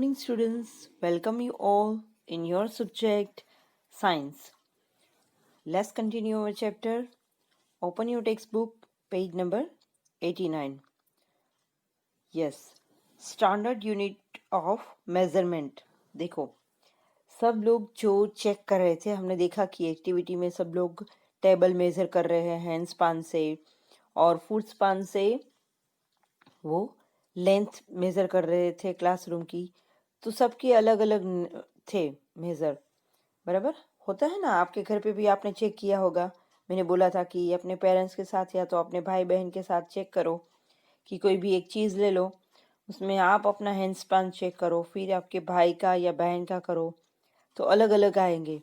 morning, students. Welcome you all in your subject Science. Let's continue our chapter. Open your textbook, page number 89. Yes, Standard Unit of Measurement. देखो, सब लोग जो check कर रहे थे, हमने देखा कि एक्टिविटी में सब लोग टेबल मेजर कर रहे हैं हैंड स्पान से और फुट स्पान से वो लेंथ मेजर कर रहे थे क्लासरूम की। तो सबके अलग अलग थे मेजर, बराबर होता है ना। आपके घर पे भी आपने चेक किया होगा। मैंने बोला था कि अपने पेरेंट्स के साथ या तो अपने भाई बहन के साथ चेक करो कि कोई भी एक चीज़ ले लो, उसमें आप अपना हैंड स्पैन चेक करो, फिर आपके भाई का या बहन का करो, तो अलग अलग आएंगे,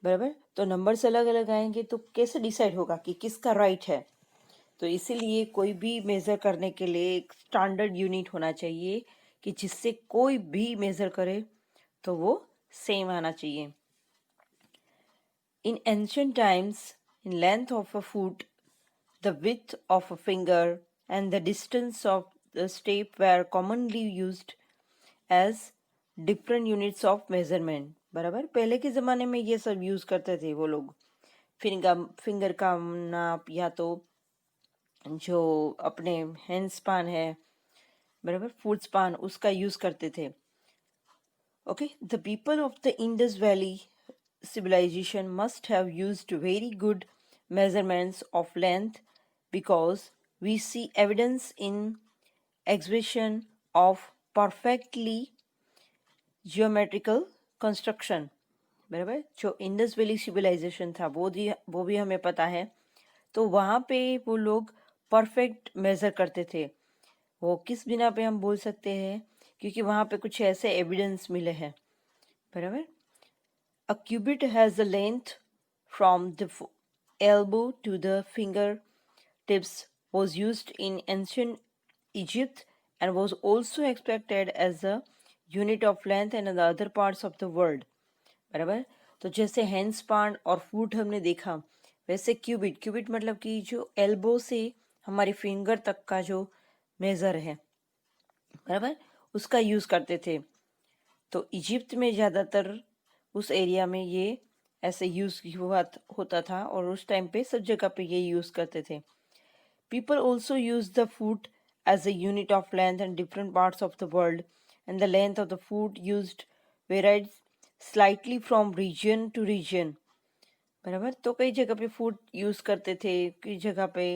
बराबर। तो नंबर्स अलग अलग आएंगे तो कैसे डिसाइड होगा कि किसका राइट है। तो इसीलिए कोई भी मेज़र करने के लिए एक स्टैंडर्ड यूनिट होना चाहिए कि जिससे कोई भी मेज़र करे तो वो सेम आना चाहिए। In ancient times, in length of a foot, the width of a finger, and the distance of the step were commonly used as different units of measurement. बराबर, पहले के ज़माने में ये सब यूज़ करते थे वो लोग। फिंगर का नाप या तो जो अपने हैंड स्पान है, बराबर, फुट स्पान, उसका यूज़ करते थे। Okay, the people of the Indus Valley civilization must have used very good measurements of length because we see evidence in exhibition of perfectly geometrical construction. बराबर, जो Indus valley civilisation था वो भी हमें पता है। तो वहाँ पे वो लोग परफेक्ट मेज़र करते थे। वो किस बिना पे हम बोल सकते हैं, क्योंकि वहाँ पे कुछ ऐसे एविडेंस मिले हैं, बराबर। A cubit has a length from the elbow to the fingertips was used in ancient Egypt and was also expected as a unit of length in the other parts of the world. बराबर। तो जैसे hand span और foot हमने देखा, वैसे qubit मतलब कि जो एल्बो से हमारे फिंगर तक का जो मेज़र है, बराबर, उसका यूज़ करते थे। तो इजिप्ट में ज़्यादातर उस एरिया में ये ऐसे यूज़ होता था और उस टाइम पे सब जगह पे ये यूज़ करते थे। People also use the foot as a unit of length in different parts of the world and the length of the foot used varied slightly from region to region, बराबर। तो कई जगह पे फुट यूज़ करते थे, कई जगह पे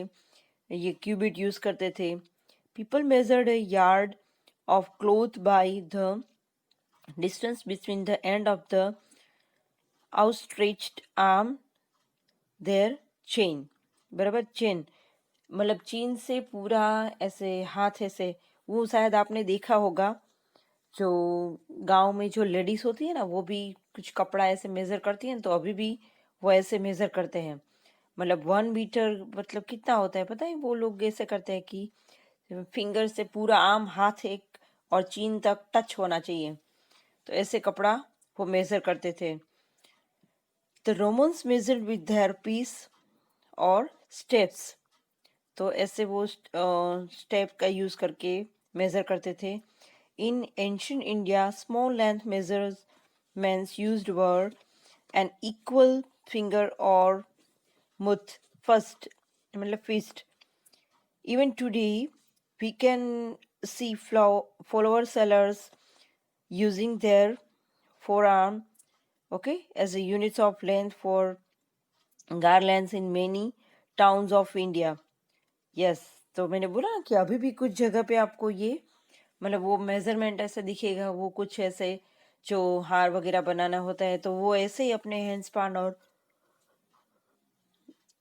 ये क्यूबिट यूज़ करते थे। People measured a yard of cloth by the distance between the end of the outstretched arm their chain, बराबर। चेन मतलब चीन से पूरा ऐसे हाथ ऐसे, वो शायद आपने देखा होगा। जो गांव में जो लेडीज होती है ना, वो भी कुछ कपड़ा ऐसे मेजर करती हैं, तो अभी भी वो ऐसे मेजर करते हैं। मतलब 1 मीटर मतलब कितना होता है पता है। वो लोग ऐसे करते हैं कि फिंगर से पूरा आर्म, हाथ एक और चीन तक टच होना चाहिए, तो ऐसे कपड़ा वो मेजर करते थे। The Romans measured with their pace और स्टेप्स, तो ऐसे वो स्टेप का यूज करके मेजर करते थे। In ancient India small length measurements used were an equal finger और मुथ फर्स्ट मतलब fist. Even today we can see flower sellers using their forearm, okay, as a units of length for garlands in many towns of India. Yes, तो मैंने बोला ना कि अभी भी कुछ जगह पे आपको ये मतलब वो मेजरमेंट ऐसे दिखेगा। वो कुछ ऐसे जो हार वगैरह बनाना होता है तो वो ऐसे ही अपने हैंड स्पान और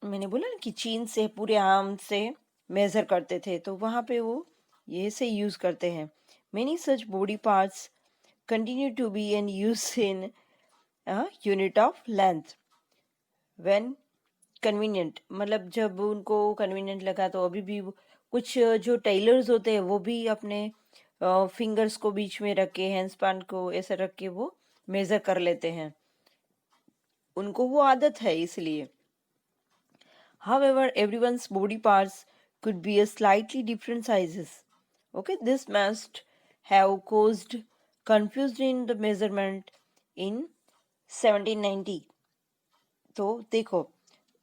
मैंने बोला ना कि चीन से पूरे आर्म से मेजर करते थे, तो वहाँ पे वो ये से यूज करते हैं। Many such body parts continue to be in use in unit of length when convenient, मतलब जब उनको कन्वीनियंट लगा तो अभी भी कुछ जो टेलर्स होते हैं वो भी अपने फिंगर्स को बीच में रख के हैंड स्पैन को ऐसे रख के वो मेजर कर लेते हैं, उनको वो आदत है इसलिए। However, everyone's body parts could be a slightly different sizes. Okay, this must have caused confused in the measurement in 1790. तो देखो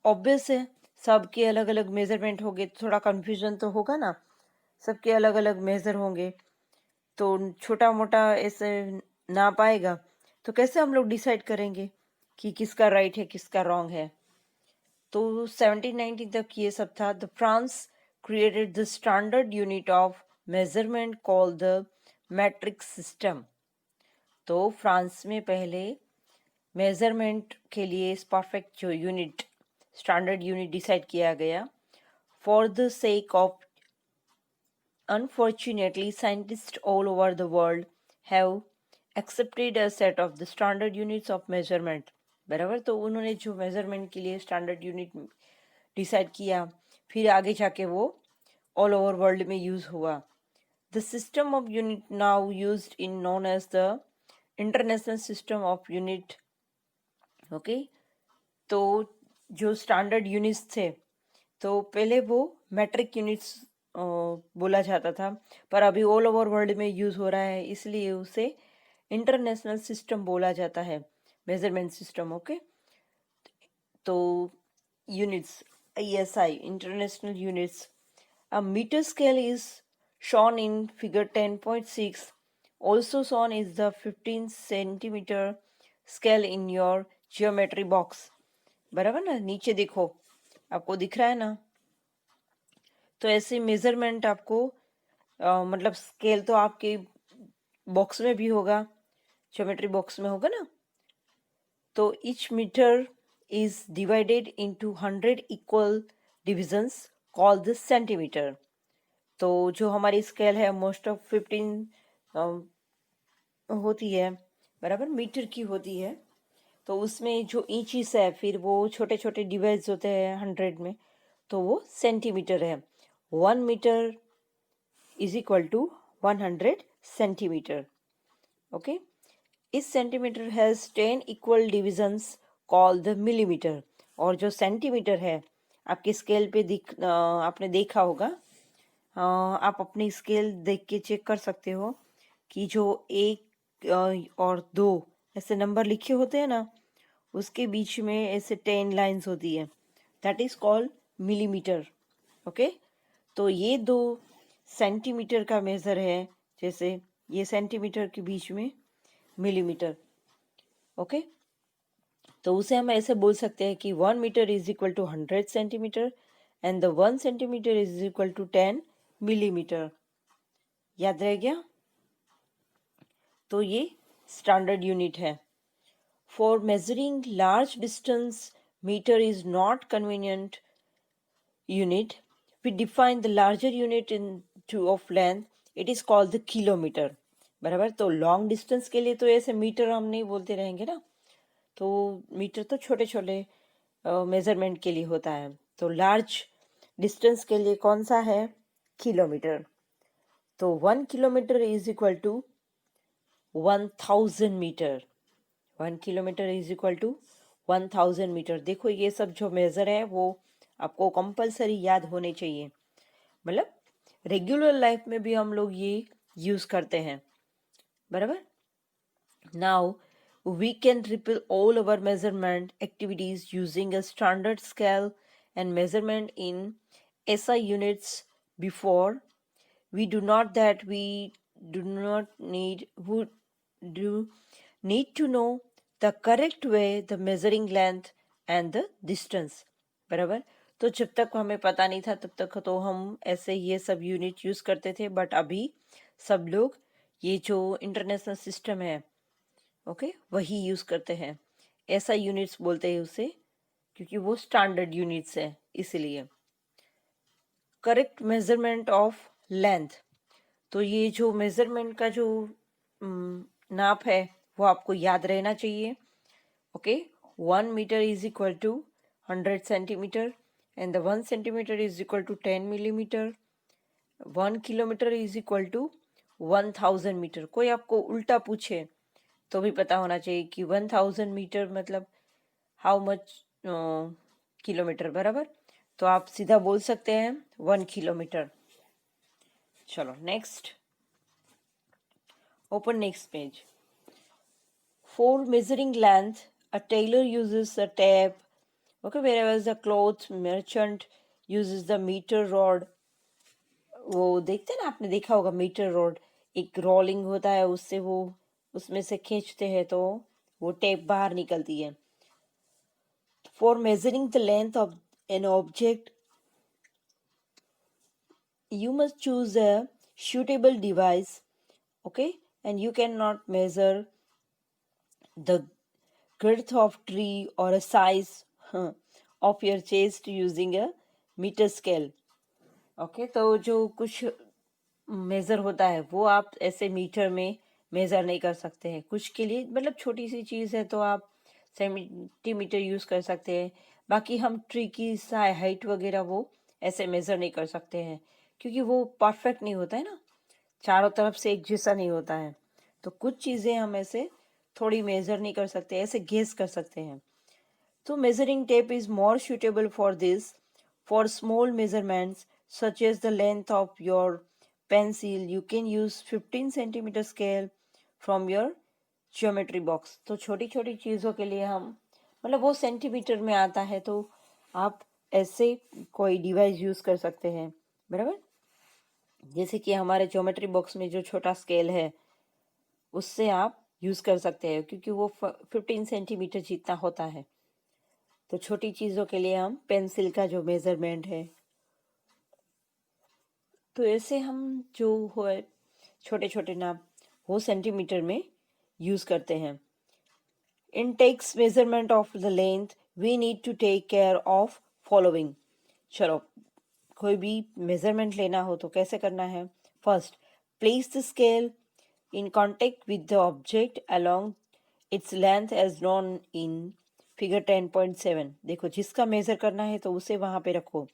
ऑब्वियस है, सबके अलग अलग मेजरमेंट होंगे, थोड़ा कंफ्यूजन तो होगा ना, सबके अलग अलग मेजर होंगे, तो छोटा मोटा ऐसे ना पाएगा, तो कैसे हम लोग डिसाइड करेंगे कि किसका राइट है किसका रॉन्ग है। तो 1790 तक ये सब था। The France created the standard unit of measurement called the matric system. तो फ्रांस में पहले मेजरमेंट के लिए परफेक्ट जो यूनिट, स्टैंडर्ड यूनिट डिसाइड किया गया। For the sake of unfortunately scientists all over the world have accepted a set of the standard units of measurement। बराबर, तो उन्होंने जो मेजरमेंट के लिए स्टैंडर्ड यूनिट डिसाइड किया, फिर आगे जाके वो ऑल ओवर वर्ल्ड में यूज हुआ। The system of unit now used in known as the international system of unit. Okay, तो जो स्टैंडर्ड यूनिट्स थे, तो पहले वो मैट्रिक यूनिट्स बोला जाता था, पर अभी ऑल ओवर वर्ल्ड में यूज हो रहा है, इसलिए उसे इंटरनेशनल सिस्टम बोला जाता है, मेजरमेंट सिस्टम। ओके, तो units, ISI, international units. A metre scale is shown in figure 10.6, also shown is the 15 centimeter scale in your geometry box। बराबर ना, नीचे देखो आपको दिख रहा है ना, तो ऐसे मेजरमेंट आपको मतलब स्केल तो आपके बॉक्स में भी होगा, ज्योमेट्री बॉक्स में होगा ना। तो each meter is divided into 100 equal divisions called the centimeter। तो जो हमारी स्केल है मोस्ट ऑफ 15 होती है, बराबर, मीटर की होती है। तो उसमें जो इंचेस है, फिर वो छोटे छोटे डिवाइड्स होते हैं 100 में, तो वो सेंटीमीटर है। 1 metre is equal to 100 centimetre. Okay, इस centimetre has 10 equal divisions called the millimetre. और जो सेंटीमीटर है आपके स्केल पे आपने देखा होगा, आप अपनी स्केल देख के चेक कर सकते हो कि जो 1 और 2 ऐसे नंबर लिखे होते हैं ना, उसके बीच में ऐसे 10 लाइंस होती है, that is called millimetre. Okay, तो ये 2 सेंटीमीटर का मेजर है, जैसे ये सेंटीमीटर के बीच में मिलीमीटर। ओके, तो उसे हम ऐसे बोल सकते हैं कि 1 metre is equal to 100 centimetre and the 1 centimetre is equal to 10 millimetre. याद रह गया? तो ये स्टैंडर्ड यूनिट है। For measuring large distance, metre is not convenient unit. We define the larger unit of length. It is called the kilometer। बराबर, तो long distance के लिए तो ऐसे मीटर हम नहीं बोलते रहेंगे ना, तो मीटर तो छोटे छोटे मेजरमेंट के लिए होता है। तो लार्ज डिस्टेंस के लिए कौन सा है? किलोमीटर। तो 1 kilometre is equal to 1000 metre. 1 kilometre is equal to 1000 metre. देखो ये सब जो मेजर है वो आपको कंपलसरी याद होने चाहिए, मतलब रेगुलर लाइफ में भी हम लोग ये यूज करते हैं, बराबर। Now we can repeat all over measurement activities using a standard scale and measurement in SI units before we do not that we do not need who do need to know the correct way the measuring length and the distance। बराबर, तो जब तक हमें पता नहीं था तब तक तो हम ऐसे ये सब यूनिट यूज करते थे, बट अभी सब लोग ये जो इंटरनेशनल सिस्टम है, ओके, वही यूज करते हैं। ऐसा यूनिट्स बोलते हैं उसे, क्योंकि वो स्टैंडर्ड यूनिट्स है इसलिए। करेक्ट मेजरमेंट ऑफ लेंथ, तो ये जो मेजरमेंट का जो नाप है वो आपको याद रहना चाहिए। Okay, 1 metre is equal to 100 centimetre and the 1 centimetre is equal to 10 millimetre. 1 kilometre is equal to 1000 metre. कोई आपको उल्टा पूछे तो भी पता होना चाहिए कि 1000 मीटर मतलब हाउ मच किलोमीटर, बराबर। तो आप सीधा बोल सकते हैं 1 किलोमीटर। चलो next, Open next page. For measuring length, a tailor uses a tape. Okay, whereas the clothes merchant uses the meter rod. वो देखते हैं ना, आपने देखा होगा मीटर रोड, एक रोलिंग होता है, उससे वो उसमें से खींचते हैं तो वो टेप बाहर निकलती है. For measuring the length of an object, you must choose a suitable device. Okay, and you cannot measure the girth of tree or a size of your chest using a meter scale. Okay, तो जो कुछ measure होता है वो आप ऐसे metre में measure नहीं कर सकते हैं. कुछ के लिए मतलब छोटी सी चीज़ है तो आप सेंटीमीटर यूज़ कर सकते हैं. बाकी हम ट्री की हाइट वगैरह वो ऐसे मेज़र नहीं कर सकते हैं, क्योंकि वो परफेक्ट नहीं होता है ना, चारों तरफ से एक जैसा नहीं होता है. तो कुछ चीज़ें हम ऐसे थोड़ी मेज़र नहीं कर सकते, ऐसे गेस कर सकते हैं. तो measuring tape is more suitable for this. For small measurements such as the length of your pencil, you can use 15 centimeter scale from your geometry box. तो छोटी छोटी चीज़ों के लिए हम मतलब वो सेंटीमीटर में आता है, तो आप ऐसे कोई डिवाइस यूज़ कर सकते हैं. बराबर, जैसे कि हमारे ज्योमेट्री बॉक्स में जो छोटा स्केल है उससे आप यूज़ कर सकते हैं, क्योंकि वो 15 सेंटीमीटर जितना होता है. तो छोटी चीज़ों के लिए हम पेंसिल का जो मेज़रमेंट है, तो ऐसे हम जो हो छोटे छोटे नाप वो सेंटीमीटर में यूज़ करते हैं. In takes measurement of the length we need to take care of following. चलो, कोई भी मेजरमेंट लेना हो तो कैसे करना है. First, place the scale in contact with the object along its length as known in figure 10.7. देखो, जिसका मेजर करना है तो उसे वहां पे रखो,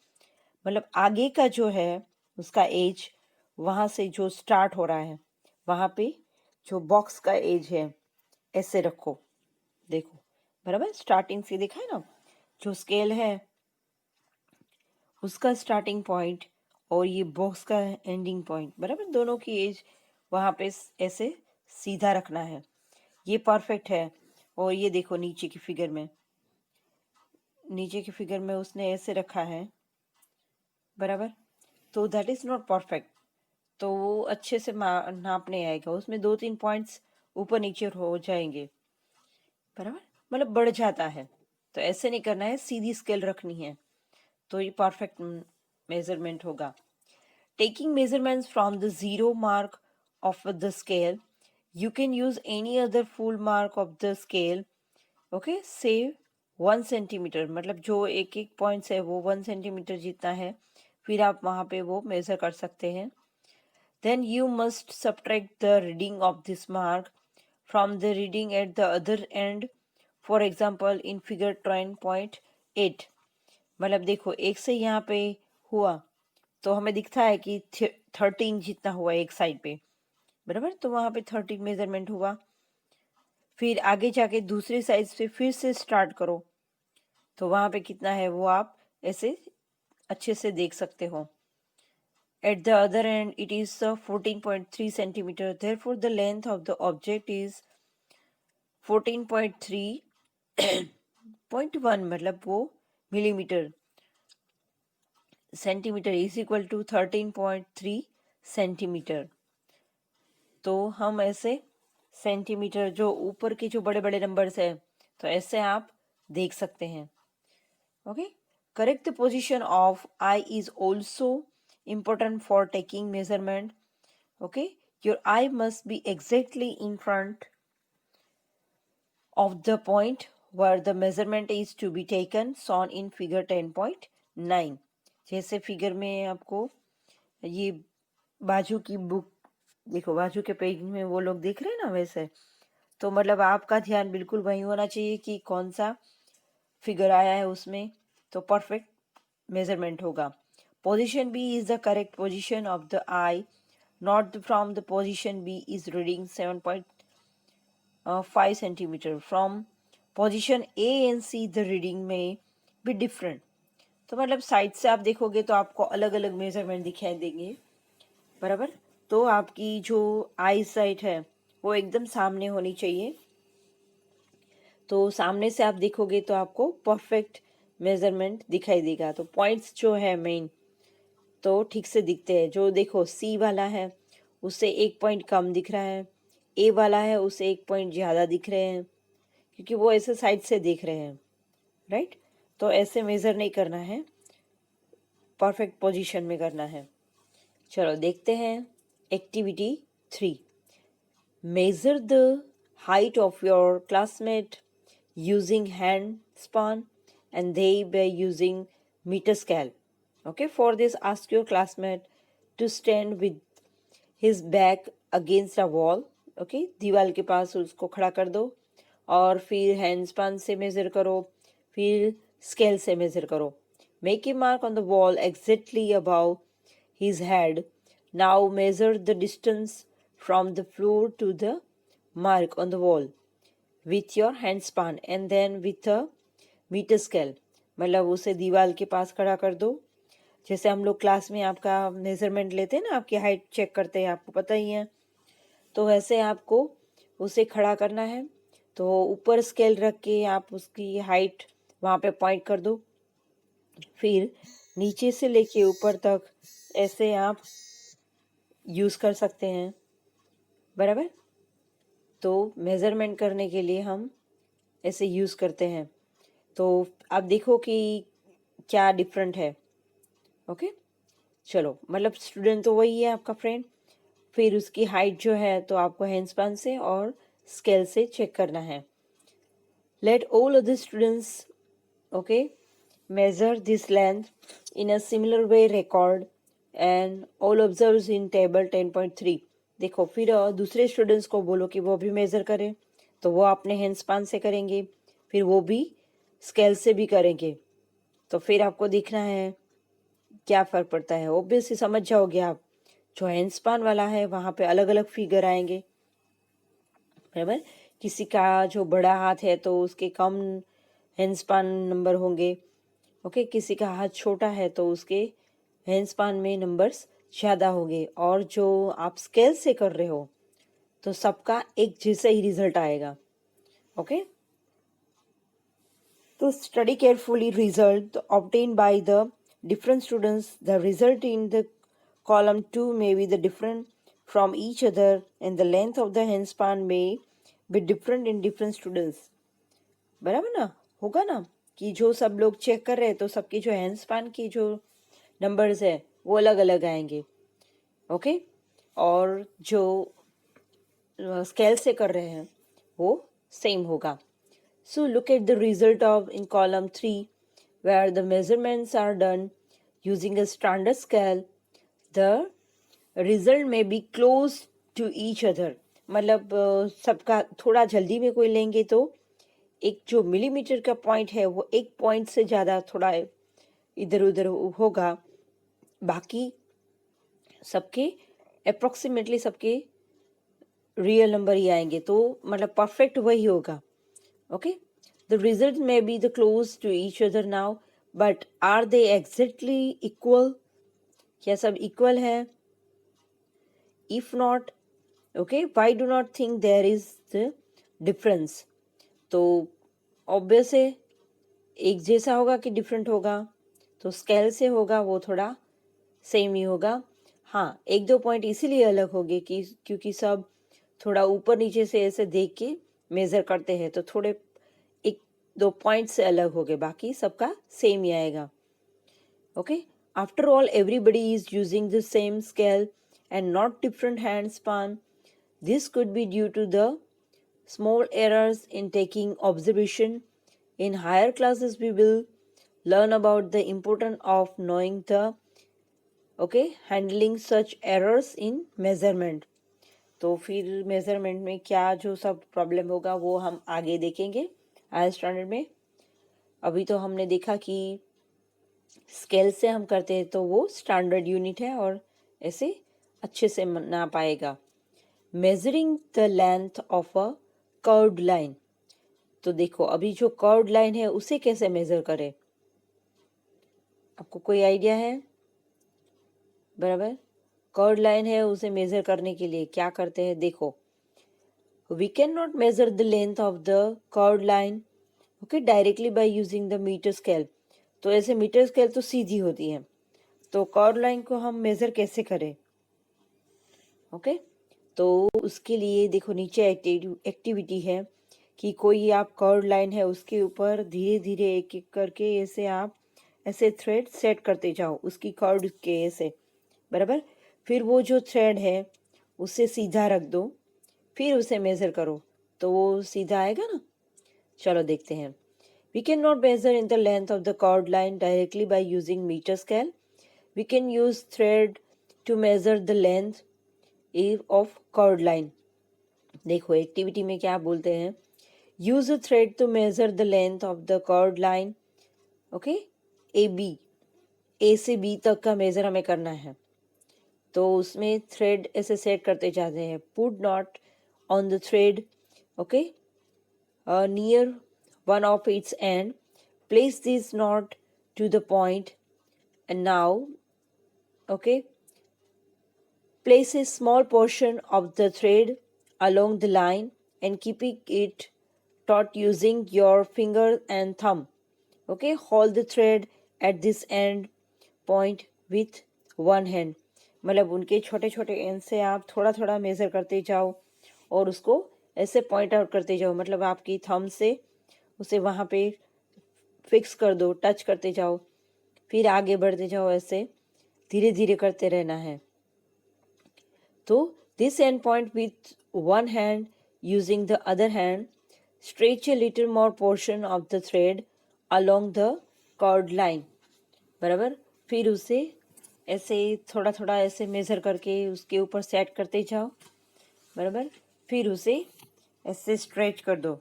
मतलब आगे का जो है उसका एज, वहां से जो स्टार्ट हो रहा है वहां पे जो बॉक्स का एज है ऐसे रखो. देखो बराबर, स्टार्टिंग से देखा है ना, जो स्केल है उसका स्टार्टिंग पॉइंट और ये बॉक्स का एंडिंग पॉइंट, बराबर दोनों की एज वहाँ पे ऐसे सीधा रखना है. ये परफेक्ट है. और ये देखो नीचे की फिगर में, उसने ऐसे रखा है, बराबर, तो दैट इज नॉट परफेक्ट. तो वो अच्छे से नाप नहीं आएगा, उसमें 2-3 पॉइंट्स ऊपर नीचे हो जाएंगे, बराबर, मतलब बढ़ जाता है. तो ऐसे नहीं करना है, सीधी स्केल रखनी है, तो ये परफेक्ट मेजरमेंट होगा. Taking measurements from the zero mark of the scale, you can use any other full mark of the scale. Okay, say 1 centimetre, मतलब जो एक एक पॉइंट्स है वो 1 सेंटीमीटर जितना है, फिर आप वहाँ पे वो मेजर कर सकते हैं. Then you must subtract the reading of this mark from the reading at the other end. For example, in figure 10.8, मतलब देखो एक से यहाँ पे हुआ तो हमें दिखता है कि 13 जितना हुआ एक साइड पे, बराबर, तो वहाँ पे 13 मेजरमेंट हुआ. फिर आगे जाके दूसरे साइड से फिर से स्टार्ट करो तो वहाँ पे कितना है वो आप ऐसे अच्छे से देख सकते हो. At the other end it is 14.3 centimeter. Therefore the length of the object is 14.3.1, मतलब वो millimetre, centimetre is equal to 13.3 centimetre. तो हम ऐसे सेंटीमीटर जो ऊपर के जो बड़े बड़े नंबर्स है तो ऐसे आप देख सकते हैं. Okay, correct the position of I is also important for taking measurement. Okay, your eye must be exactly in front of the point where the measurement is to be taken, shown in figure 10.9. जैसे figure में आपको ये बाजू की book देखो, बाजू के page में वो लोग देख रहे हैं ना, वैसे तो मतलब आपका ध्यान बिल्कुल वही होना चाहिए कि कौन सा फिगर आया है उसमें, तो परफेक्ट मेजरमेंट होगा. Position B is the correct position of the eye, not from the position B is reading 7.5 centimeter. From position A and C the reading may be different. तो मतलब साइड से आप देखोगे तो आपको अलग अलग मेजरमेंट दिखाई देंगे, बराबर. तो आपकी जो आई साइट है वो एकदम सामने होनी चाहिए। तो सामने से आप देखोगे तो आपको परफेक्ट मेजरमेंट दिखाई देगा। तो पॉइंट्स जो है मेन तो ठीक से दिखते हैं। जो देखो सी वाला है उससे 1 पॉइंट कम दिख रहा है, ए वाला है उससे 1 पॉइंट ज़्यादा दिख रहे हैं, क्योंकि वो ऐसे साइड से देख रहे हैं, राइट। तो ऐसे मेज़र नहीं करना है, परफेक्ट पोजीशन में करना है। चलो देखते हैं activity 3। Measure the height of your classmate using hand span and they by using meter scale. Okay, for this ask your classmate to stand with his back against a wall. Okay, दीवार के पास उसको खड़ा कर दो और फिर hand span से measure करो, फिर स्केल से मेजर करो। Make a mark on the wall exactly above his head. Now measure the distance from the floor to the mark on the wall with your hand span and then with a meter scale। मतलब उसे दीवार के पास खड़ा कर दो। जैसे हम लोग क्लास में आपका मेजरमेंट लेते हैं ना, आपकी हाइट चेक करते हैं, आपको पता ही है। तो वैसे आपको उसे खड़ा करना है। तो ऊपर स्केल रख के आप उसकी हाइट वहाँ पे पॉइंट कर दो। फिर नीचे से लेके ऊपर तक ऐसे आप यूज़ कर सकते हैं, बराबर। तो मेज़रमेंट करने के लिए हम ऐसे यूज़ करते हैं। तो आप देखो कि क्या डिफरेंट है। ओके, चलो मतलब स्टूडेंट तो वही है आपका फ्रेंड। फिर उसकी हाइट जो है तो आपको हैंड स्पैन से और स्केल से चेक करना है। Let all other students okay measure this length in a similar way record and all observes in table 10.3। देखो फिर दूसरे स्टूडेंट्स को बोलो कि वो भी मेज़र करें। तो वो अपने हैंड स्पैन से करेंगे, फिर वो भी स्केल से भी करेंगे। तो फिर आपको देखना है क्या फ़र्क पड़ता है। ऑब्वियसली समझ जाओगे आप। जो हैंड स्पैन वाला है वहाँ पे अलग अलग फिगर आएंगे, बराबर। किसी का जो बड़ा हाथ है तो उसके कम हैंड स्पैन नंबर होंगे। ओके, किसी का हाथ छोटा है तो उसके हैंड स्पैन में नंबर्स ज़्यादा होंगे। और जो आप स्केल से कर रहे हो तो सबका एक जैसा ही रिजल्ट आएगा। ओके, तो study carefully result obtained by the different students. The result in the column 2 may be the different from each other and the length of the hand span may be different in different students। बराबर ना, होगा ना कि जो सब लोग check कर रहे हैं तो सबकी जो हैंड स्पैन की जो नंबर्स है वो अलग अलग आएंगे। ओके, और जो स्केल से कर रहे हैं वो सेम होगा। So look at the result of in column 3 where the measurements are done using a standard scale. The result may be close to each other। मतलब सबका थोड़ा जल्दी में कोई लेंगे तो एक जो मिलीमीटर का पॉइंट है वो 1 पॉइंट से ज़्यादा थोड़ा इधर उधर होगा। बाकी सबके अप्रोक्सीमेटली सबके रियल नंबर ही आएंगे। तो मतलब परफेक्ट वही होगा। Okay, the result may be the close to each other now but are they exactly equal? क्या सब इक्वल है? If not okay why do not think there is the difference? तो obvious है एक जैसा होगा कि डिफरेंट होगा। तो स्केल से होगा वो थोड़ा सेम ही होगा। हाँ, 1-2 पॉइंट इसीलिए अलग होंगे कि क्योंकि सब थोड़ा ऊपर नीचे से ऐसे देख के मेज़र करते हैं तो थोड़े 1-2 पॉइंट से अलग हो गए, बाकी सबका सेम ही आएगा। Okay, after all everybody is using the same scale and not different hand span. This could be due to the small errors in taking observation. In higher classes we will learn about the importance of knowing the handling such errors in measurement। तो फिर measurement में क्या जो सब problem होगा वो हम आगे देखेंगे हायर स्टैंडर्ड में। अभी तो हमने देखा कि स्केल से हम करते हैं तो वो स्टैंडर्ड यूनिट है और ऐसे अच्छे से ना पाएगा। Measuring the length of a curved line. तो देखो अभी जो कर्व्ड लाइन है उसे कैसे मेजर करें, आपको कोई आइडिया है? बराबर, कर्व्ड लाइन है उसे मेजर करने के लिए क्या करते हैं देखो। We cannot measure the length of the curved line, okay, directly by using the meter scale. तो ऐसे मीटर स्केल तो सीधी होती है, तो कर्व लाइन को हम मेजर कैसे करें? ओके, तो उसके लिए देखो नीचे एक्टिविटी है कि कोई आप कर्व लाइन है उसके ऊपर धीरे धीरे एक एक करके ऐसे आप ऐसे थ्रेड सेट करते जाओ उसकी कर्व के ऐसे, बराबर। फिर वो जो थ्रेड है उसे सीधा रख दो, फिर उसे मेज़र करो तो वो सीधा आएगा ना। चलो देखते हैं। We cannot measure in the length of the chord line directly by using meter scale. We can use thread to measure the length of chord line. देखो एक्टिविटी में क्या बोलते हैं, use a thread to measure the length of the chord line. Okay, A B, A से B तक का major हमें करना है, तो उसमें थ्रेड ऐसे सेट करते जाते हैं। Put not on the thread, okay, near one of its end. Place this knot to the point, and now, okay, place a small portion of the thread along the line and keeping it taut using your finger and thumb. Okay, hold the thread at this end point with one hand. मतलब उनके छोटे छोटे and से आप थोड़ा थोड़ा measure करते जाओ और उसको ऐसे पॉइंट आउट करते जाओ, मतलब आपकी थंब से उसे वहाँ पे फिक्स कर दो, टच करते जाओ, फिर आगे बढ़ते जाओ, ऐसे धीरे धीरे करते रहना है। तो this and point with one hand using the other hand, stretch a little more portion of the thread along the chord line, बराबर। फिर उसे ऐसे थोड़ा थोड़ा ऐसे मेज़र करके उसके ऊपर सेट करते जाओ, बराबर। फिर उसे ऐसे स्ट्रेच कर दो,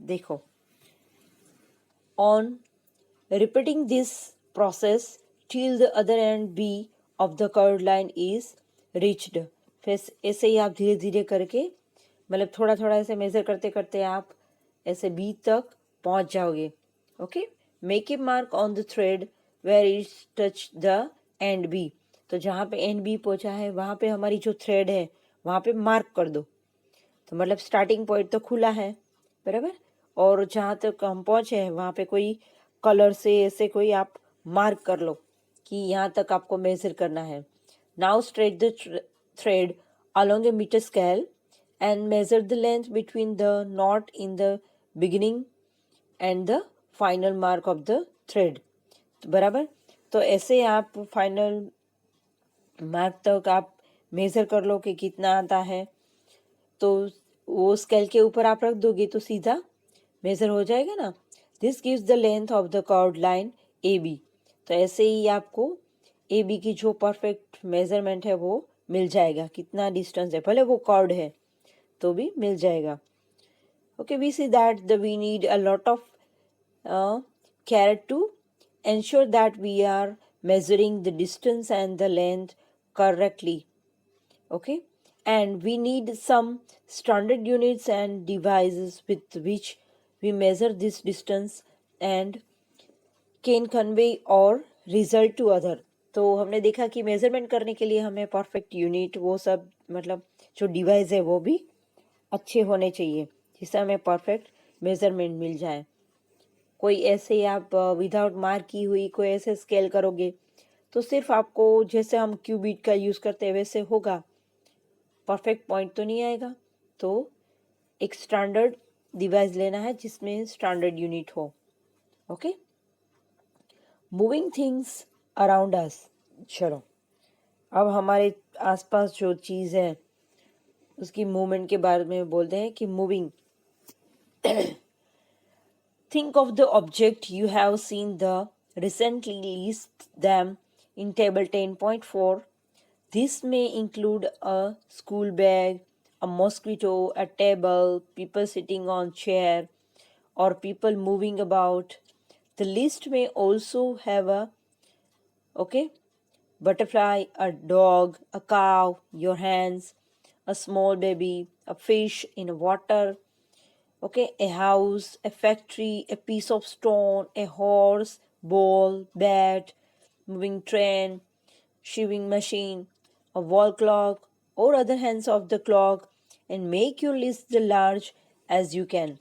देखो। On repeating this process till the other end B of the curved line is reached. फिर ऐसे ही आप धीरे धीरे करके, मतलब थोड़ा थोड़ा ऐसे मेज़र करते करते आप ऐसे बी तक पहुंच जाओगे। Okay, make a mark on the thread where it's touch the end B. तो जहाँ पे एंड बी पहुंचा है वहाँ पे हमारी जो थ्रेड है वहाँ पे मार्क कर दो, तो मतलब स्टार्टिंग पॉइंट तो खुला है, बराबर। और जहाँ तक हम पहुँचे हैं वहाँ पे कोई कलर से ऐसे कोई आप मार्क कर लो कि यहाँ तक आपको मेजर करना है। Now stretch the thread along a metre scale and measure the length between the knot in the beginning and the final mark of the thread, बराबर। तो ऐसे आप फाइनल मार्क तक आप मेज़र कर लो कि कितना आता है, तो वो स्केल के ऊपर आप रख दोगे तो सीधा मेज़र हो जाएगा ना। This gives the length of the curved line A B. तो ऐसे ही आपको ए बी की जो परफेक्ट मेजरमेंट है वो मिल जाएगा, कितना डिस्टेंस है, भले वो कर्व्ड है तो भी मिल जाएगा। Okay, we see that the we need a lot of care to ensure that we are measuring the distance and the length correctly. Okay, and we need some standard units and devices with which we measure this distance and can convey or result to other. तो हमने देखा कि measurement करने के लिए हमें perfect unit वो सब, मतलब जो डिवाइस है वो भी अच्छे होने चाहिए जिससे हमें परफेक्ट मेजरमेंट मिल जाए। कोई ऐसे आप विदाउट मार्क की हुई कोई ऐसे स्केल करोगे तो सिर्फ आपको जैसे हम क्यूबिट का यूज़ करते हैं वैसे होगा, परफेक्ट पॉइंट तो नहीं आएगा। तो एक स्टैंडर्ड डिवाइस लेना है जिसमें स्टैंडर्ड यूनिट हो। Okay, moving things around us. चलो अब हमारे आसपास जो चीज़ है उसकी मूवमेंट के बारे में बोलते हैं कि moving. Think of the object you have seen the recently list them in table 10.4. This may include a school bag, a mosquito, a table, people sitting on chair, or people moving about. The list may also have a butterfly, a dog, a cow, your hands, a small baby, a fish in water, a house, a factory, a piece of stone, a horse, ball, bat, moving train, sewing machine, a wall clock, or other hands of the clock, and make your list the large as you can.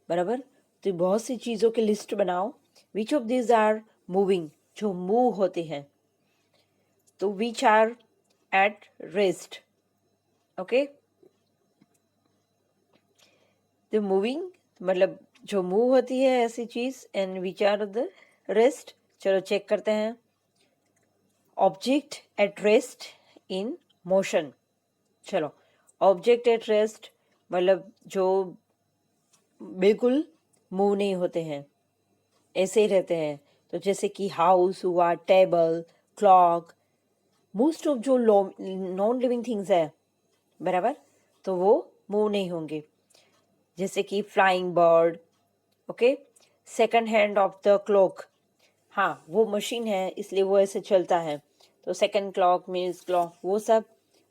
बराबर, तो बहुत सी चीज़ों की लिस्ट बनाओ। Which of this are moving, जो move होते हैं, तो which are at rest. Okay, the moving मतलब जो मूव होती है ऐसी चीज, and which are the rest. चलो चेक करते हैं। Object at rest in motion. चलो, ऑब्जेक्ट एट रेस्ट मतलब जो बिल्कुल मूव नहीं होते हैं, ऐसे ही रहते हैं। तो जैसे कि हाउस हुआ, टेबल, क्लॉक, मोस्ट ऑफ जो नॉन लिविंग थिंग्स है, बराबर, तो वो मूव नहीं होंगे। जैसे कि flying bird. Okay, second hand of the clock, हाँ वो मशीन है इसलिए वो ऐसे चलता है। तो सेकंड क्लॉक, मीन्स क्लॉक, वो सब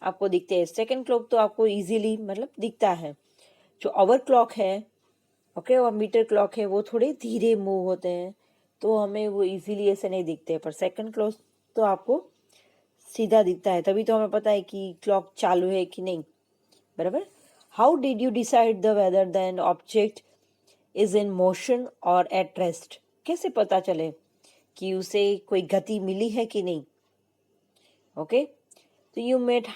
आपको दिखते हैं। सेकंड क्लॉक तो आपको इजीली मतलब दिखता है। जो आवर क्लॉक है, ओके, और मीटर क्लॉक है, वो थोड़े धीरे मूव होते हैं, तो हमें वो इजीली ऐसे नहीं दिखते। पर सेकंड क्लॉक तो आपको सीधा दिखता है, तभी तो हमें पता है कि क्लॉक चालू है कि नहीं। बराबर। How did you decide the whether than object is in motion और एट रेस्ट। कैसे पता चले कि उसे कोई गति मिली है कि नहीं। ओके, तो you might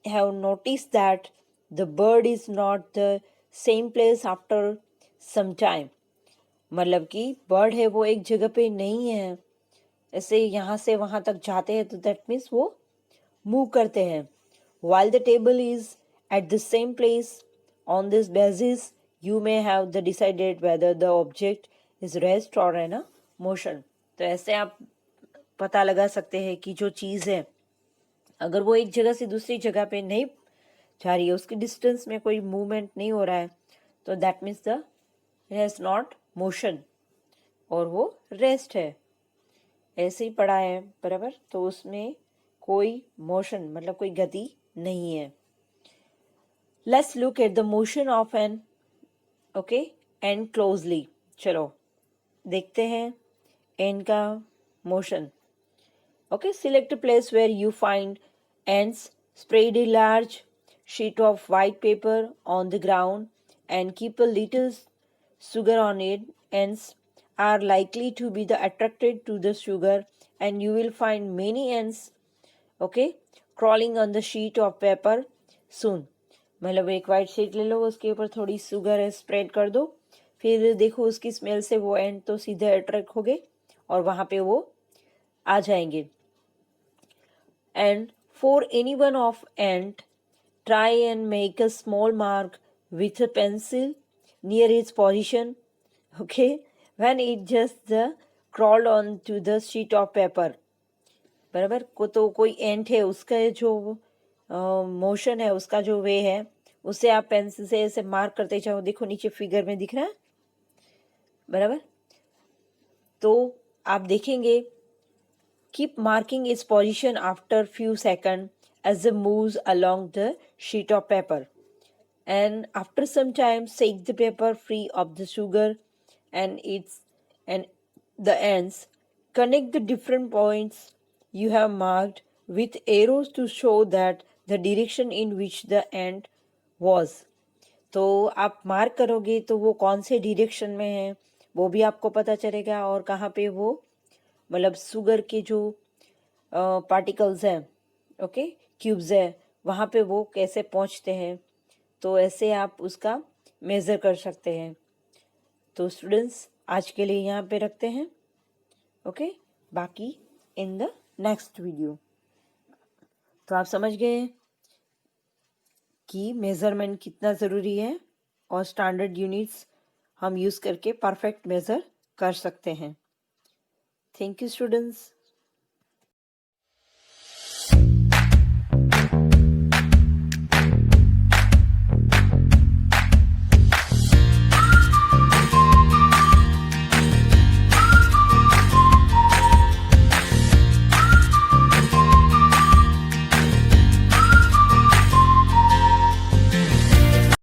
have noticed that the bird is not the same place after some time। मतलब कि बर्ड है वो एक जगह पे नहीं है, ऐसे यहाँ से वहाँ तक जाते हैं, तो दैट मीन्स वो मूव करते हैं। while the table is at the same place, on this basis you may have the decided whether the object is rest or in a motion। तो ऐसे आप पता लगा सकते हैं कि जो चीज़ है अगर वो एक जगह से दूसरी जगह पे नहीं जा रही है, उसके डिस्टेंस में कोई मूवमेंट नहीं हो रहा है, तो that means the it has not motion, और वो रेस्ट है। ऐसे ही पढ़ा है, बराबर, तो उसमें कोई मोशन मतलब कोई गति नहीं है। Let's look at the motion of ant okay and closely. चलो देखते हैं एन का motion. Okay, select place where you find ants, spread a large sheet of white paper on the ground and keep a little sugar on it. Ants are likely to be attracted to the sugar, and you will find many ants, okay, crawling on the sheet of paper soon। मतलब एक white sheet ले लो, उसके ऊपर थोड़ी sugar spread कर दो, फिर देखो उसकी स्मेल से वो एंट तो सीधे अट्रैक्ट हो गए और वहाँ पे वो आ जाएंगे। And for any one of ant, try and make a small mark with a pencil near its position, okay, when it just crawled onto the sheet of paper। बराबर, को तो कोई एंट है, उसका जो मोशन है, उसका जो वे है, उसे आप पेंसिल से ऐसे मार्क करते जाओ। देखो नीचे फिगर में दिख रहा है, बराबर। तो आप देखेंगे keep marking its position after few seconds as it moves along the sheet of paper, and after some time shake the paper free of the sugar and the ends. Connect the different points you have marked with arrows to show that the direction in which the ant was। तो आप mark करोगे तो वो कौन से direction में है वो भी आपको पता चलेगा, और कहाँ पे वो मतलब शुगर के जो पार्टिकल्स हैं, ओके, क्यूब्स है, वहाँ पे वो कैसे पहुँचते हैं। तो ऐसे आप उसका मेज़र कर सकते हैं। तो स्टूडेंट्स आज के लिए यहाँ पे रखते हैं, ओके, बाकी इन द नेक्स्ट वीडियो। तो आप समझ गए कि मेज़रमेंट कितना ज़रूरी है, और स्टैंडर्ड यूनिट्स हम यूज़ करके परफेक्ट मेज़र कर सकते हैं। Thank you students.